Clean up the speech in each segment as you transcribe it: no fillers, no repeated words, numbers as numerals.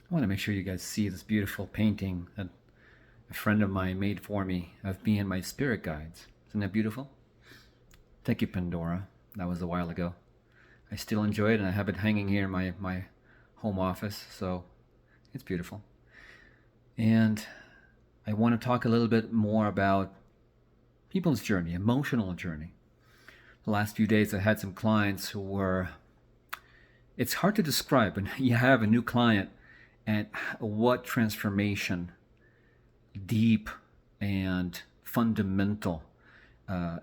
I want to make sure you guys see this beautiful painting that a friend of mine made for me of me and my spirit guides. Isn't that beautiful? Thank you, Pandora. That was a while ago. I still enjoy it, and I have it hanging here in my home office, so it's beautiful. And I want to talk a little bit more about people's journey, emotional journey. The last few days I had some clients who were, it's hard to describe when you have a new client and what transformation, deep and fundamental,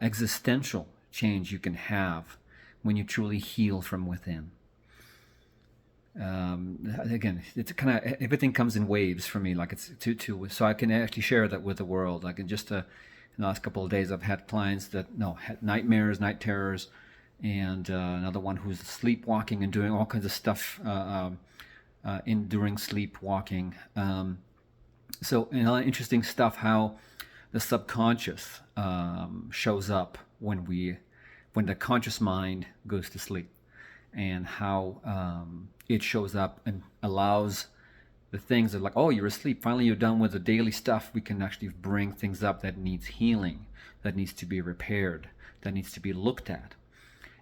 existential change you can have when you truly heal from within. Again, it's kind of, everything comes in waves for me, like it's so I can actually share that with the world. Like in the last couple of days, I've had clients that had nightmares, night terrors, and another one who's sleepwalking and doing all kinds of stuff during sleepwalking. So interesting stuff how the subconscious shows up when the conscious mind goes to sleep, and how it shows up and allows the things that like, oh, you're asleep, finally you're done with the daily stuff. We can actually bring things up that needs healing, that needs to be repaired, that needs to be looked at.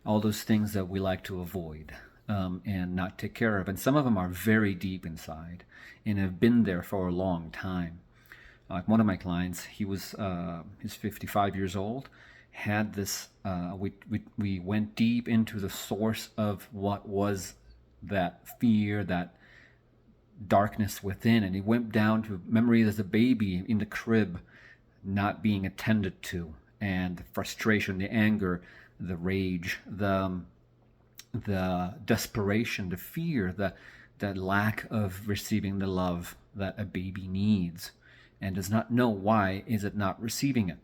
All those things that we like to avoid and not take care of. And some of them are very deep inside and have been there for a long time. Like one of my clients, he's 55 years old, had this, we went deep into the source of what was that fear, that darkness within, and he went down to memories as a baby in the crib, not being attended to, and the frustration, the anger, the rage, the desperation, the fear, the lack of receiving the love that a baby needs and does not know why is it not receiving it.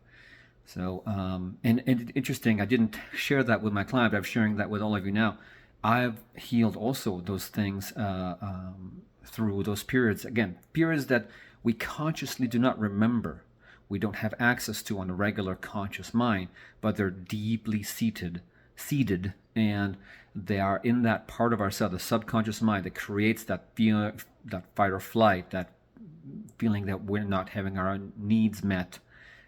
So, and interesting, I didn't share that with my client, but I'm sharing that with all of you now. I've healed also those things through those periods. Again, periods that we consciously do not remember, we don't have access to on a regular conscious mind, but they're deeply seated, and they are in that part of ourselves, the subconscious mind, that creates that fear, that fight or flight, that feeling that we're not having our needs met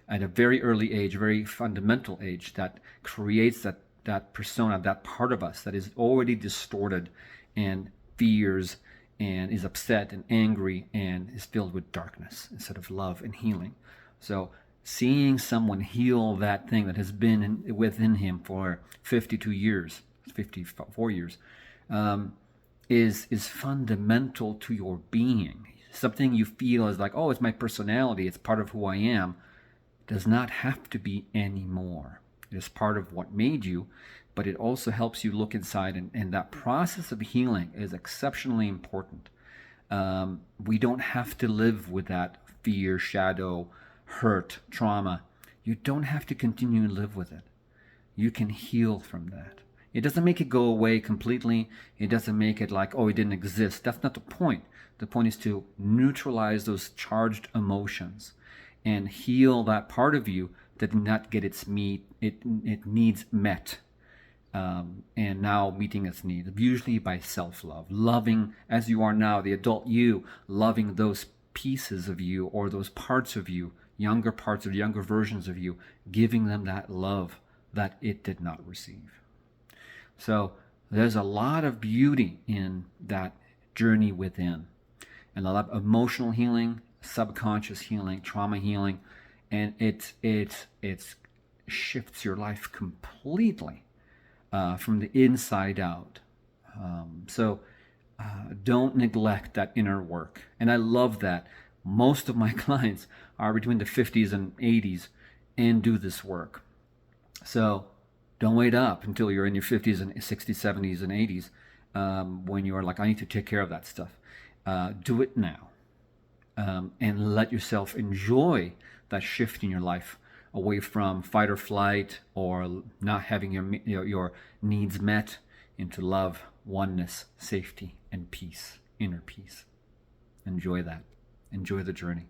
at a very early age, very fundamental age, that creates that persona, that part of us that is already distorted and fears and is upset and angry and is filled with darkness instead of love and healing. So seeing someone heal that thing that has been within him for 52 years, 54 years, is fundamental to your being. Something you feel is like, oh, it's my personality, it's part of who I am, does not have to be anymore. It is part of what made you, but it also helps you look inside, and that process of healing is exceptionally important. We don't have to live with that fear, shadow, hurt, trauma. You don't have to continue to live with it. You can heal from that. It doesn't make it go away completely. It doesn't make it like, oh, it didn't exist. That's not the point. The point is to neutralize those charged emotions and heal that part of you that did not get its needs met, and now meeting its needs, usually by self-love, loving as you are now, the adult you, loving those pieces of you or those parts of you, younger parts of younger versions of you, giving them that love that it did not receive. So there's a lot of beauty in that journey within, and a lot of emotional healing, subconscious healing, trauma healing, and it shifts your life completely from the inside out. So don't neglect that inner work. And I love that most of my clients are between the 50s and 80s and do this work. So don't wait up until you're in your 50s and 60s, 70s, and 80s when you're like, I need to take care of that stuff. Do it now, and let yourself enjoy that shift in your life away from fight or flight or not having your needs met into love, oneness, safety, and peace, inner peace. Enjoy that. Enjoy the journey.